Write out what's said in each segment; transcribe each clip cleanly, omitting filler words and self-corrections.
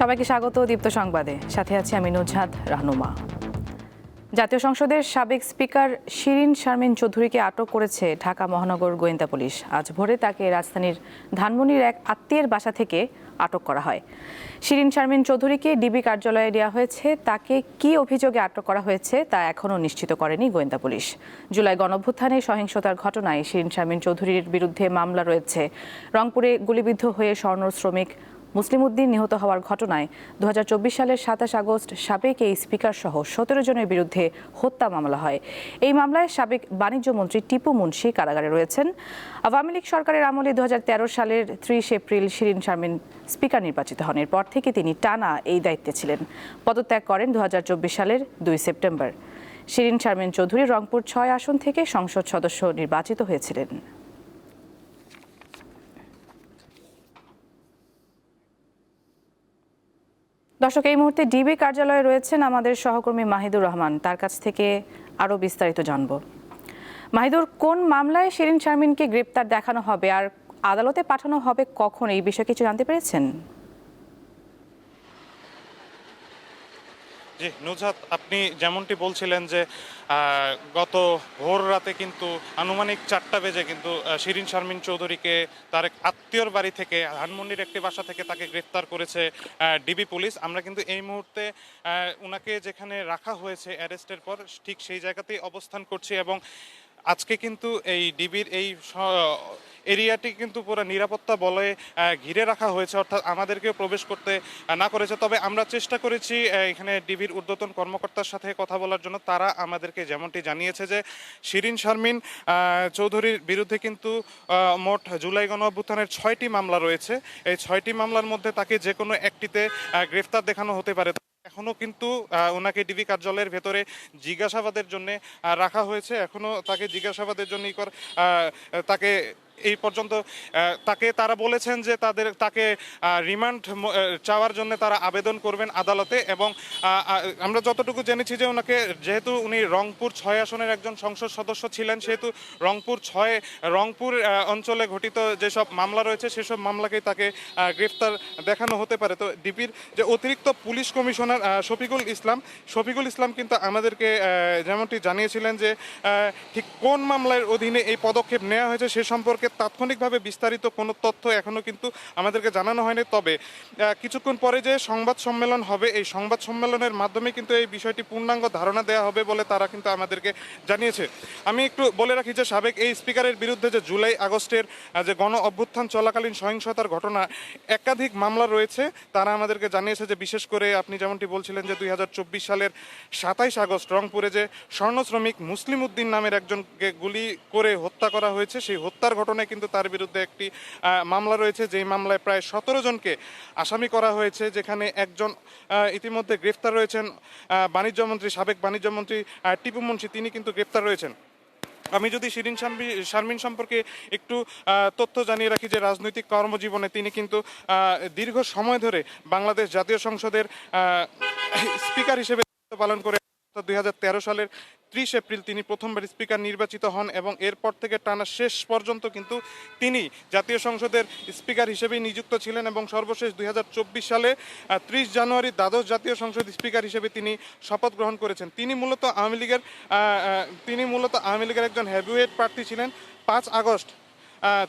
সবাইকে স্বাগত দীপ্ত সংবাদে, সাথে আছি আমি নুজহাত রাহনুমা। জাতীয় সংসদের সাবেক স্পিকার শিরিন শারমিন চৌধুরীকে আটক করেছে ঢাকা মহানগর গোয়েন্দা পুলিশ। আজ ভোরে তাকে রাজধানীর ধানমন্ডির এক আত্মীয়ের বাসা থেকে আটক করা হয়। শিরিন শারমিন চৌধুরীকে ডিবি কার্যালয়ে দেওয়া হয়েছে। তাকে কী অভিযোগে আটক করা হয়েছে তা এখনও নিশ্চিত করেনি গোয়েন্দা পুলিশ। জুলাই গণঅভ্যুত্থানে সহিংসতার ঘটনায় শিরিন শারমিন চৌধুরীর বিরুদ্ধে মামলা রয়েছে। রংপুরে গুলিবিদ্ধ হয়ে স্বর্ণ শ্রমিক মুসলিম উদ্দিন নিহত হওয়ার ঘটনায় 2024 সালের 27 আগস্ট সাবেক এই স্পিকার সহ 17 জনের বিরুদ্ধে হত্যা মামলা হয়। এই মামলায় সাবেক বাণিজ্য মন্ত্রী টিপু মুন্সি কারাগারে রয়েছেন। আওয়ামী লীগ সরকারের আমলে 2013 সালের 30 এপ্রিল শিরিন শারমিন স্পিকার নির্বাচিত হন। এরপর থেকে তিনি টানা এই দায়িত্বে ছিলেন। পদত্যাগ করেন 2024 সালের 2 সেপ্টেম্বর। শিরিন শারমিন চৌধুরী রংপুর 6 আসন থেকে সংসদ সদস্য নির্বাচিত হয়েছিলেন। দর্শক, এই মুহূর্তে ডিবি কার্যালয়ে রয়েছেন আমাদের সহকর্মী মাহিদুর রহমান। তার কাছ থেকে আরও বিস্তারিত জানব। মাহিদুর, কোন মামলায় শিরিন শারমিনকে গ্রেপ্তার দেখানো হবে আর আদালতে পাঠানো হবে কখন, এই বিষয়ে কিছু জানতে পেরেছেন? জি নুজহাত, আপনি যেমনটি বলছিলেন যে গত ভোর রাতে কিন্তু আনুমানিক 4টা বেজে কিন্তু শিরিন শারমিন চৌধুরীকে তার এক আত্মীয়র বাড়ি থেকে ধানমন্ডির একটি বাসা থেকে তাকে গ্রেফতার করেছে ডিবি পুলিশ। আমরা কিন্তু এই মুহূর্তে ওনাকে যেখানে রাখা হয়েছে অ্যারেস্টের পর ঠিক সেই জায়গাতেই অবস্থান করছি এবং আজকে কিন্তু এই ডিবির এই এরিয়াটি কিন্তু পুরো নিরাপত্তা বলয়ে ঘিরে রাখা হয়েছে, অর্থাৎ আমাদেরকেও প্রবেশ করতে না করেছে। তবে আমরা চেষ্টা করেছি এখানে ডিবির ঊর্ধ্বতন কর্মকর্তার সাথে কথা বলার জন্য। তারা আমাদেরকে যেমনটি জানিয়েছে যে শিরিন শারমিন চৌধুরীর বিরুদ্ধে কিন্তু মোট জুলাই গণঅভ্যুত্থানের 6টি মামলা রয়েছে। এই 6টি মামলার মধ্যে তাকে যে কোনো একটিতে গ্রেফতার দেখানো হতে পারে। এখনও কিন্তু ওনাকে ডিবি কার্যালয়ের ভেতরে জিজ্ঞাসাবাদের জন্য রাখা হয়েছে। এখনও তাকে জিজ্ঞাসাবাদের জন্য তাকে এই পর্যন্ত তারা বলেছেন যে তাকে রিমান্ড চাওয়ার জন্য তারা আবেদন করবেন আদালতে। এবং আমরা যতটুকু জেনেছি যে ওনাকে, যেহেতু উনি রংপুর 6 আসনের একজন সংসদ সদস্য ছিলেন, সেহেতু রংপুর অঞ্চলে ঘটিত যেসব মামলা রয়েছে সেসব মামলাকেই তাকে গ্রেফতার দেখানো হতে পারে। তো ডিবির যে অতিরিক্ত পুলিশ কমিশনার শফিকুল ইসলাম কিন্তু আমাদেরকে যেমনটি জানিয়েছিলেন যে ঠিক কোন মামলার অধীনে এই পদক্ষেপ নেওয়া হয়েছে সে সম্পর্কে তাৎক্ষণিকভাবে বিস্তারিত কোনো তথ্য এখনও কিন্তু আমাদেরকে জানানো হয়নি। তবে কিছুক্ষণ পরে যে সংবাদ সম্মেলন হবে, এই সংবাদ সম্মেলনের মাধ্যমে কিন্তু এই বিষয়টি পূর্ণাঙ্গ ধারণা দেওয়া হবে বলে তারা কিন্তু আমাদেরকে জানিয়েছে। আমি একটু বলে রাখি যে সাবেক এই স্পিকারের বিরুদ্ধে যে জুলাই আগস্টের যে গণ অভ্যুত্থান চলাকালীন সহিংসতার ঘটনা একাধিক মামলা রয়েছে। তারা আমাদেরকে জানিয়েছে যে বিশেষ করে আপনি যেমনটি বলছিলেন যে 2024 সালের 27 আগস্ট রংপুরে যে স্বর্ণ শ্রমিক মুসলিম উদ্দিন নামের একজনকে গুলি করে হত্যা করা হয়েছে, সেই হত্যার ঘটনায় কিন্তু তার বিরুদ্ধে একটি মামলা রয়েছে, যেই মামলায় প্রায় 17 জনকে আসামি করা হয়েছে, যেখানে একজন ইতিমধ্যে গ্রেফতার রয়েছেন সাবেক বাণিজ্য মন্ত্রী টিপু মুন্সি, তিনি কিন্তু গ্রেফতার রয়েছেন। আমি যদি শিরিন শারমিন সম্পর্কে একটু তথ্য জানিয়ে রাখি যে রাজনৈতিক কর্মজীবনে তিনি কিন্তু দীর্ঘ সময় ধরে বাংলাদেশ জাতীয় সংসদের স্পিকার হিসেবে পালন করে 2013 সালের 30 এপ্রিল তিনি প্রথমবার স্পিকার নির্বাচিত হন এবং এরপর থেকে টানা শেষ পর্যন্ত কিন্তু তিনি জাতীয় সংসদের স্পিকার হিসেবেই নিযুক্ত ছিলেন এবং সর্বশেষ 2024 সালে 30 জানুয়ারি দ্বাদশ জাতীয় সংসদ স্পিকার হিসেবে তিনি শপথ গ্রহণ করেছেন। তিনি মূলত আওয়ামী লীগের একজন হেভিওয়েট প্রার্থী ছিলেন। 5 আগস্ট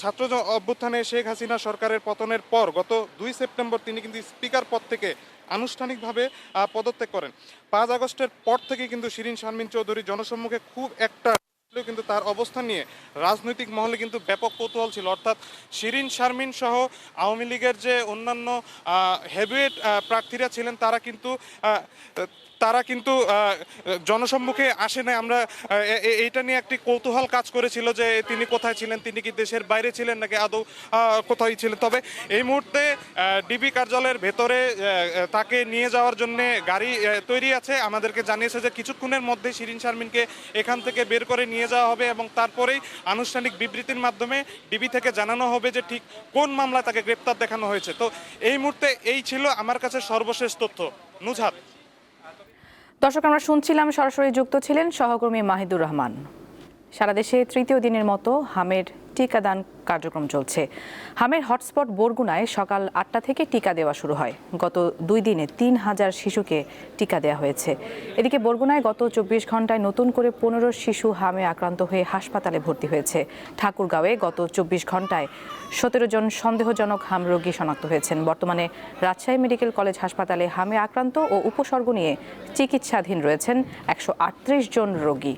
ছাত্র অভ্যুত্থানে শেখ হাসিনা সরকারের পতনের পর গত 2 সেপ্টেম্বর তিনি কিন্তু স্পিকার পদ থেকে আনুষ্ঠানিকভাবে পদত্যাগ করেন। 5 আগস্টের পর থেকে কিন্তু শিরিন শারমিন চৌধুরী জনসম্মুখে খুব একটা কিন্তু তার অবস্থান নিয়ে রাজনৈতিক মহলে কিন্তু ব্যাপক কৌতূহল ছিল। অর্থাৎ শিরিন শারমিন সহ আওয়ামী লীগের যে অন্যান্য হেভিওয়েট প্রার্থীরা ছিলেন তারা কিন্তু জনসম্মুখে আসে না। আমরা এইটা নিয়ে একটি কৌতূহল কাজ করেছিল যে তিনি কোথায় ছিলেন, তিনি কি দেশের বাইরে ছিলেন নাকি আদৌ কোথায় ছিলেন। তবে এই মুহূর্তে ডিবি কার্যালয়ের ভেতরে তাকে নিয়ে যাওয়ার জন্য গাড়ি তৈরি আছে। আমাদেরকে জানিয়েছে যে কিছুক্ষণের মধ্যে শিরিন শারমিনকে এখান থেকে বের করে নিয়ে যাওয়া হবে এবং তারপরেই আনুষ্ঠানিক বিবৃতির মাধ্যমে ডিবি থেকে জানানো হবে যে ঠিক কোন মামলায় তাকে গ্রেপ্তার দেখানো হয়েছে। তো এই মুহূর্তে এই ছিল আমার কাছে সর্বশেষ তথ্য। নুজহাত। দর্শক, আমরা শুনছিলাম, সরাসরি যুক্ত ছিলেন সহকর্মী মাহিদুর রহমান। সারা দেশে তৃতীয় দিনের মতো হামের টিকাদান কার্যক্রম চলছে। হামের হটস্পট বরগুনায় সকাল 8টা থেকে টিকা দেওয়া শুরু হয়। গত 2 দিনে 3000 শিশুকে টিকা দেওয়া হয়েছে। এদিকে বরগুনায় গত 24 ঘন্টায় নতুন করে 15 শিশু হামে আক্রান্ত হয়ে হাসপাতালে ভর্তি হয়েছে। ঠাকুরগাঁওয়ে গত 24 ঘন্টায় 17 জন সন্দেহজনক হাম রোগী শনাক্ত হয়েছেন। বর্তমানে রাজশাহী মেডিকেল কলেজ হাসপাতালে হামে আক্রান্ত ও উপসর্গ নিয়ে চিকিৎসাধীন রয়েছেন 138 জন রোগী।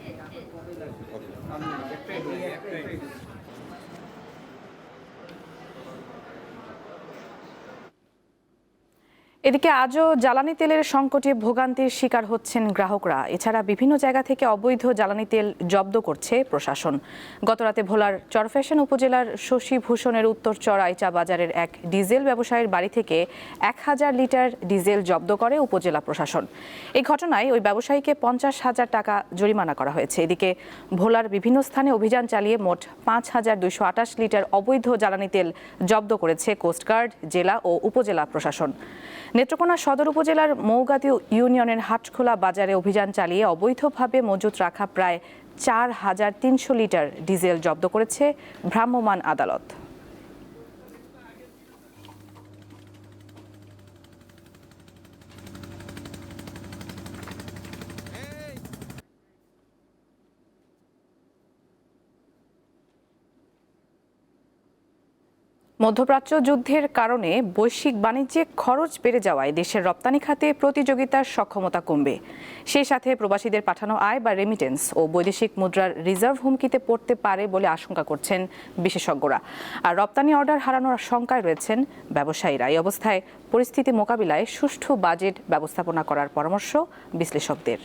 এদিকে আজও জ্বালানি তেলের সংকটে ভোগান্তির শিকার হচ্ছেন গ্রাহকরা। এছাড়া বিভিন্ন জায়গা থেকে অবৈধ জ্বালানি তেল জব্দ করছে প্রশাসন। গতরাতে ভোলার চরফ্যাশন উপজেলার শশীভূষণের উত্তরচর আইচা বাজারের এক ডিজেল ব্যবসায়ীর বাড়ি থেকে 1000 লিটার ডিজেল জব্দ করে উপজেলা প্রশাসন। এই ঘটনায় ওই ব্যবসায়ীকে 50,000 টাকা জরিমানা করা হয়েছে। এদিকে ভোলার বিভিন্ন স্থানে অভিযান চালিয়ে মোট 5228 লিটার অবৈধ জ্বালানি তেল জব্দ করেছে কোস্টগার্ড, জেলা ও উপজেলা প্রশাসন। নেত্রকোনা সদর উপজেলার মৌগাতি ইউনিয়নের হাটখোলা বাজারে অভিযান চালিয়ে অবৈধভাবে মজুত রাখা প্রায় 4300 লিটার ডিজেল জব্দ করেছে ভ্রাম্যমাণ আদালত। মধ্যপ্রাচ্য যুদ্ধের কারণে বৈশ্বিক বাণিজ্যে খরচ বেড়ে যাওয়ায় দেশের রপ্তানি খাতে প্রতিযোগিতার সক্ষমতা কমবে। সেই সাথে প্রবাসীদের পাঠানো আয় বা রেমিটেন্স ও বৈদেশিক মুদ্রার রিজার্ভ হুমকিতে পড়তে পারে বলে আশঙ্কা করছেন বিশেষজ্ঞরা। আর রপ্তানি অর্ডার হারানোর আশঙ্কায় রয়েছেন ব্যবসায়ীরা। এই অবস্থায় পরিস্থিতি মোকাবিলায় সুষ্ঠু বাজেট ব্যবস্থাপনা করার পরামর্শ বিশ্লেষকদের।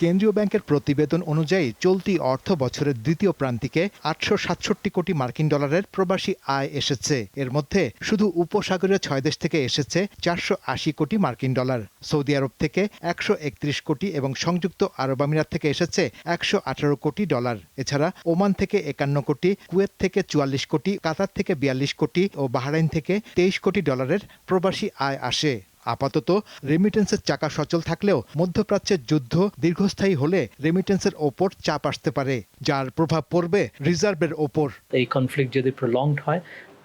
কেন্দ্রীয় ব্যাংকের প্রতিবেদন অনুযায়ী চলতি অর্থ বছরের দ্বিতীয় প্রান্তিকে 867 কোটি মার্কিন ডলারের প্রবাসী আয় এসেছে। এর মধ্যে শুধু উপসাগরীয় 6 দেশ থেকে এসেছে 480 কোটি মার্কিন ডলার। সৌদি আরব থেকে 131 কোটি এবং সংযুক্ত আরব আমিরাত থেকে এসেছে 118 কোটি ডলার। এছাড়া ওমান থেকে 51 কোটি, কুয়েত থেকে 44 কোটি, কাতার থেকে 42 কোটি ও বাহরাইন থেকে 23 কোটি ডলারের প্রবাসী আয় আসে। আপাতত রেমিটেন্সের চাকা সচল থাকলেও মধ্যপ্রাচ্যের যুদ্ধ দীর্ঘস্থায়ী হলে রেমিটেন্সের ওপর চাপ আসতে পারে, যার প্রভাব পড়বে রিজার্ভের ওপর। এই কনফ্লিক্ট যদি প্রলংড হয়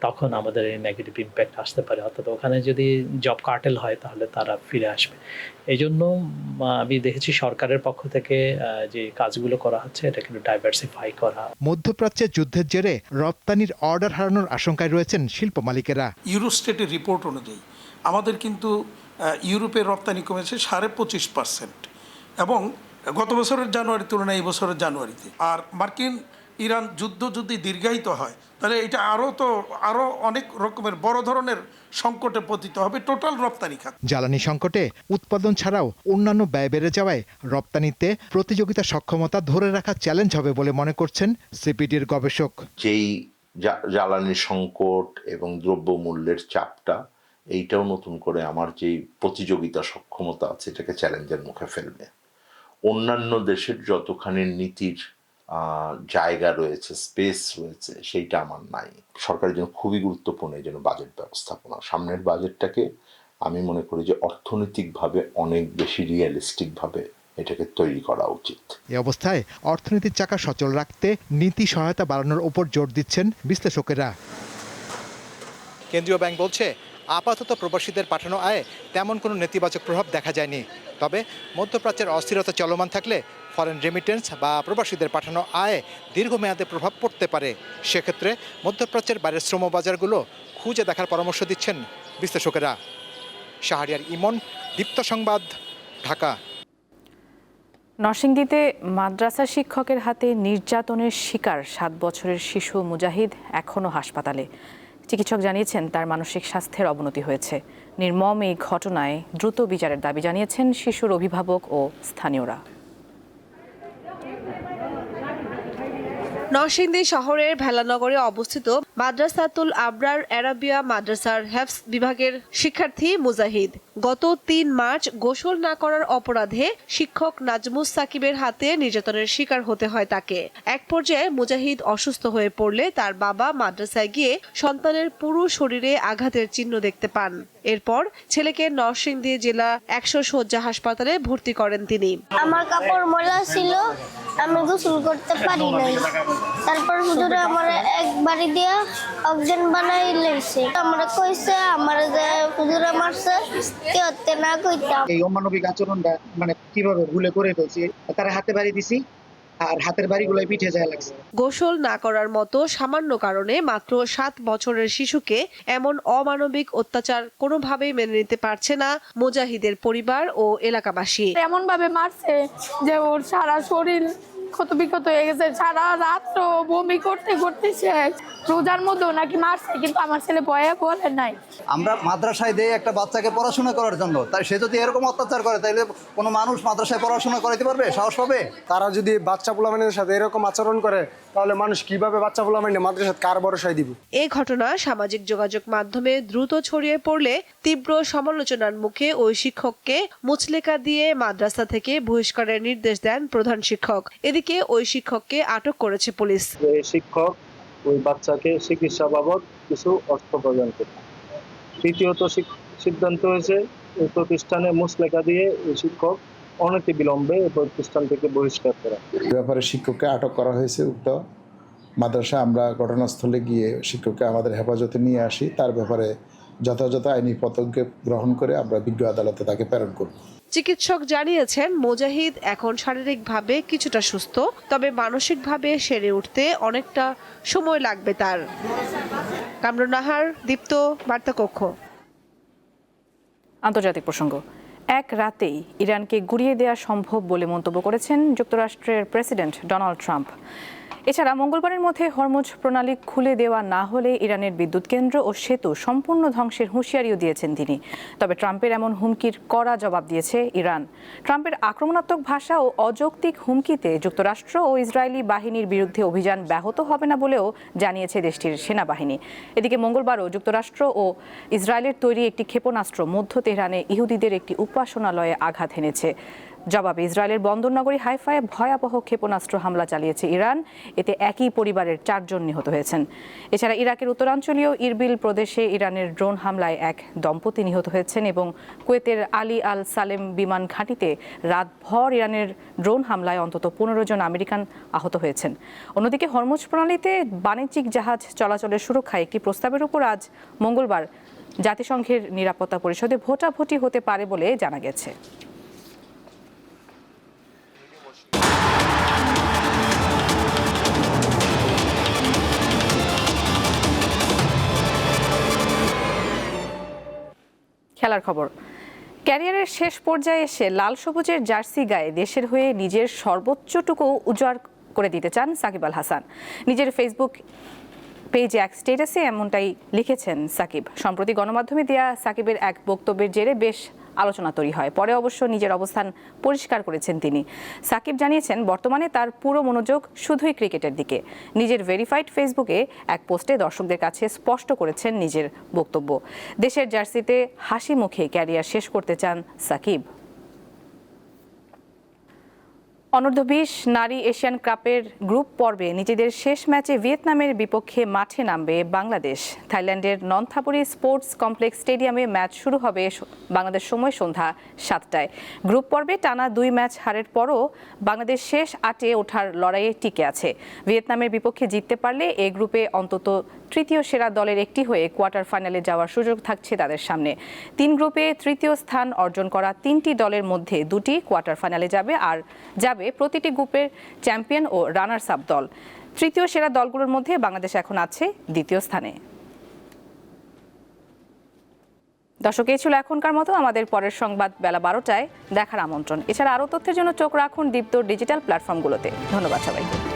তখন আমাদের এই নেগেটিভ ইম্প্যাক্ট আসতে পারে। অর্থাৎ ওখানে যদি জব কার্টেল হয় তাহলে তারা ফিরে আসবে। এই জন্য আমি দেখেছি সরকারের পক্ষ থেকে যে কাজগুলো করা হচ্ছে এটা কিন্তু ডাইভার্সিফাই করা। মধ্যপ্রাচ্যের যুদ্ধের জেরে রপ্তানির অর্ডার হারানোর আশঙ্কায় রয়েছেন শিল্প মালিকেরা। ইউরোস্টেটের রিপোর্ট অনুযায়ী আমাদের কিন্তু ইউরোপের রপ্তানি কমেছে 25.5% এবং গত বছরের জানুয়ারির তুলনায় এই বছরের জানুয়ারিতে। আর মার্কিন ইরান যুদ্ধ যদি দীর্ঘায়িত হয় তাহলে এটা আরও অনেক রকমের বড় ধরনের সংকটে পতিত হবে টোটাল রপ্তানি খাত। জ্বালানি সংকটে উৎপাদন ছাড়াও অন্যান্য ব্যয় বেড়ে যাওয়ায় রপ্তানিতে প্রতিযোগিতা সক্ষমতা ধরে রাখা চ্যালেঞ্জ হবে বলে মনে করছেন সিপিডির গবেষক। যেই জ্বালানি সংকট এবং দ্রব্যমূল্যের চাপটা, এইটাও নতুন করে আমার যে প্রতিযোগিতা সক্ষমতা আছে এটাকে চ্যালেঞ্জের মুখে ফেলবে। অন্যান্য দেশের যতখানি নীতির জায়গা রয়েছে, স্পেস রয়েছে, সেইটা আমার নাই। সরকারের জন্য খুবই গুরুত্বপূর্ণ এই জন্য বাজেট ব্যবস্থাপনা। সামনের বাজেটটাকে আমি মনে করি যে অর্থনৈতিকভাবে অনেক বেশি রিয়েলিস্টিকভাবে এটাকে তৈরি করা উচিত। এই অবস্থায় অর্থনীতির চাকা সচল রাখতে নীতি সহায়তা বাড়ানোর উপর জোর দিচ্ছেন বিশ্লেষকেরা। কেন্দ্রীয় ব্যাংক বলছে আপাতত প্রবাসীদের পাঠানো আয়ে তেমন কোনো নেতিবাচক প্রভাব দেখা যায়নি। তবে মধ্যপ্রাচ্যের অস্থিরতা চলমান থাকলে ফরেন রেমিটেন্স বা প্রবাসীদের পাঠানো আয়ে দীর্ঘমেয়াদে প্রভাব পড়তে পারে। সেক্ষেত্রে মধ্যপ্রাচ্যের বাইরের শ্রম বাজারগুলো খুঁজে দেখার পরামর্শ দিচ্ছেন বিশ্লেষকেরা। শাহরিয়ার ইমন, দীপ্ত সংবাদ, ঢাকা। নরসিংদীতে মাদ্রাসা শিক্ষকের হাতে নির্যাতনের শিকার 7 বছরের শিশু মুজাহিদ এখনও হাসপাতালে। চিকিৎসক জানিয়েছেন তার মানসিক স্বাস্থ্যের অবনতি হয়েছে। নির্মম এই ঘটনায় দ্রুত বিচারের দাবি জানিয়েছেন শিশুর অভিভাবক ও স্থানীয়রা। নরসিংদী শহরের ভেলানগরে অবস্থিত মাদ্রাসাতুল আবরার আরাবিয়া মাদ্রাসার হেফজ বিভাগের শিক্ষার্থী মুজাহিদ। গত ৩ মার্চ গোসল না করার অপরাধে শিক্ষক নাজমুস সাকিবের হাতে নির্যাতনের শিকার হতে হয় তাকে। এক পর্যায়ে মুজাহিদ অসুস্থ হয়ে পড়লে তার বাবা মাদ্রাসায় গিয়ে সন্তানের পুরো শরীরে আঘাতের চিহ্ন দেখতে পান। এরপর ছেলেকে নরসিংদী জেলা ১০০ শয্যা হাসপাতালে ভর্তি করেন তিনি। আমার কাপড় ময়লা ছিল, আমি গোসল করতে পারি নাই। তারপর হুজুরে আমার একবারই দিয়া অজ্ঞান বানাই লইছে। আমরা কইছে আমার যে হুজুরে মারছে কে হতে না কইতাম। এই অমানবিক আচরণটা মানে কিভাবে ভুলে করে ফেলছি, তার হাতে বাড়ি দিছি আর হাতের বাড়িগুলোই পিঠে যায় লাগছে। গোসল না করার মতো সামান্য কারণে মাত্র 7 বছরের শিশুকে এমন অমানবিক অত্যাচার কোনোভাবেই মেনে নিতে পারছে না মুজাহিদের পরিবার ও এলাকাবাসী। এমন ভাবে মারছে যে ওর সারা শরীর ক্ষতবিক্ষত হয়ে গেছে, সারা রাত্র বমি করতে করতে শেষ। রোজার মধ্যেও নাকি মারছে, কিন্তু আমার ছেলে ভয়ে বলে নাই। আমরা মাদ্রাসায় দেই একটা বাচ্চাকে পড়াশোনা করার জন্য, তাই সে যদি এরকম অত্যাচার করে তাহলে কোনো মানুষ মাদ্রাসায় পড়াশোনা করাইতে পারবে? সাহস পাবে? তারা যদি বাচ্চা পোলাপানের সাথে এরকম আচরণ করে তাহলে মানুষ কিভাবে বাচ্চা পোলাপানে মাদ্রাসায় কার ভরসায় দিবে? এই ঘটনা সামাজিক যোগাযোগ মাধ্যমে দ্রুত ছড়িয়ে পড়লে তীব্র সমালোচনার মুখে ওই শিক্ষককে মুচলেকা দিয়ে মাদ্রাসা থেকে বহিষ্কারের নির্দেশ দেন প্রধান শিক্ষক। এদিকে ওই শিক্ষককে আটক করেছে পুলিশ। শিক্ষক ওই বাচ্চাকে চিকিৎসা বাবদ কিছু অর্থ প্রদান করে। তৃতীয়ত সিদ্ধান্ত হয়েছে এই প্রতিষ্ঠানে মুচলেকা দিয়ে এই শিক্ষক অনতি বিলম্বে এই প্রতিষ্ঠান থেকে বহিষ্কার করা। ব্যাপারে শিক্ষককে আটক করা হয়েছে উক্ত মাদ্রাসা। আমরা ঘটনাস্থলে গিয়ে শিক্ষককে আমাদের হেফাজতে নিয়ে আসি, তার ব্যাপারে যথাযথ আইনি পদক্ষেপ গ্রহণ করে আমরা বিজ্ঞ আদালতে তাকে প্রেরণ করব। চিকিৎসক জানিয়েছেন মুজাহিদ এখন শারীরিকভাবে কিছুটা সুস্থ, তবে মানসিকভাবে সেরে উঠতে অনেকটা সময় লাগবে তার। কামরুন নাহার, দীপ্ত, বার্তাকক্ষ। আন্তর্জাতিক প্রসঙ্গ। এক রাতেই ইরানকে গুঁড়িয়ে দেওয়া সম্ভব বলে মন্তব্য করেছেন যুক্তরাষ্ট্রের প্রেসিডেন্ট ডোনাল্ড ট্রাম্প। এছাড়া মঙ্গলবারের মধ্যে হরমুজ প্রণালী খুলে দেওয়া না হলে ইরানের বিদ্যুৎ কেন্দ্র ও সেতু সম্পূর্ণ ধ্বংসের হুঁশিয়ারিও দিয়েছেন তিনি। তবে ট্রাম্পের এমন হুমকির কড়া জবাব দিয়েছে ইরান। ট্রাম্পের আক্রমণাত্মক ভাষা ও অযৌক্তিক হুমকিতে যুক্তরাষ্ট্র ও ইসরায়েলি বাহিনীর বিরুদ্ধে অভিযান ব্যাহত হবে না বলেও জানিয়েছে দেশটির সেনাবাহিনী। এদিকে মঙ্গলবারও যুক্তরাষ্ট্র ও ইসরায়েলের তৈরি একটি ক্ষেপণাস্ত্র মধ্য তেহরানে ইহুদিদের একটি উপাসনালয়ে আঘাত এনেছে। জবাবে ইসরায়েলের বন্দরনগরী হাইফায় ভয়াবহ ক্ষেপণাস্ত্র হামলা চালিয়েছে ইরান। এতে একই পরিবারের 4 জন নিহত হয়েছেন। এছাড়া ইরাকের উত্তরাঞ্চলীয় ইরবিল প্রদেশে ইরানের ড্রোন হামলায় এক দম্পতি নিহত হয়েছেন এবং কুয়েতের আলী আল সালেম বিমান ঘাঁটিতে রাতভর ইরানের ড্রোন হামলায় অন্তত 15 জন আমেরিকান আহত হয়েছেন। অন্যদিকে হরমুজ প্রণালীতে বাণিজ্যিক জাহাজ চলাচলের সুরক্ষায় একটি প্রস্তাবের উপর আজ মঙ্গলবার জাতিসংঘের নিরাপত্তা পরিষদে ভোটাভুটি হতে পারে বলে জানা গেছে। খেলার খবর। ক্যারিয়ারের শেষ পর্যায়ে এসে লাল সবুজের জার্সি গায়ে দেশের হয়ে নিজের সর্বোচ্চটুকু উজাড় করে দিতে চান সাকিব আল হাসান। নিজের ফেসবুক পেজে এক স্ট্যাটাসে এমনটাই লিখেছেন সাকিব। সম্প্রতি গণমাধ্যমে দেয়া সাকিবের এক বক্তব্যের জেরে বেশ আলোচনা তৈরি হয়। পরে অবশ্য নিজের অবস্থান পরিষ্কার করেছেন তিনি। সাকিব জানিয়েছেন বর্তমানে তার পুরো মনোযোগ শুধুই ক্রিকেটের দিকে। নিজের ভেরিফাইড ফেসবুকে এক পোস্টে দর্শকদের কাছে স্পষ্ট করেছেন নিজের বক্তব্য। দেশের জার্সিতে হাসি মুখে ক্যারিয়ার শেষ করতে চান সাকিব। অনূর্ধ্ব-20 নারী এশিয়ান কাপের গ্রুপ পর্বে নিজেদের শেষ ম্যাচে ভিয়েতনামের বিপক্ষে মাঠে নামবে বাংলাদেশ। থাইল্যান্ডের নন্থাপুরি স্পোর্টস কমপ্লেক্স স্টেডিয়ামে ম্যাচ শুরু হবে বাংলাদেশ সময় সন্ধ্যা 7টায়। গ্রুপ পর্বে টানা 2 ম্যাচ হারের পরও বাংলাদেশ শেষ 8-এ ওঠার লড়াইয়ে টিকে আছে। ভিয়েতনামের বিপক্ষে জিততে পারলে এ গ্রুপে অন্তত তৃতীয় সেরা দলের একটি হয়ে কোয়ার্টার ফাইনালে যাওয়ার সুযোগ থাকছে তাদের সামনে। 3 গ্রুপে তৃতীয় স্থান অর্জন করা 3টি দলের মধ্যে 2টি কোয়ার্টার ফাইনালে যাবে, আর যাবে প্রতিটি গ্রুপের চ্যাম্পিয়ন ও রানার্স আপ দল। তৃতীয় সেরা দলগুলোর মধ্যে বাংলাদেশ এখন আছে 2য় স্থানে। দর্শক, এই ছিল এখনকার মতো। আমাদের পরের সংবাদ বেলা 12টায় দেখার আমন্ত্রণ। এছাড়া আরও তথ্যের জন্য চোখ রাখুন দীপ্ত ডিজিটাল প্ল্যাটফর্মগুলোতে। ধন্যবাদ সবাইকে।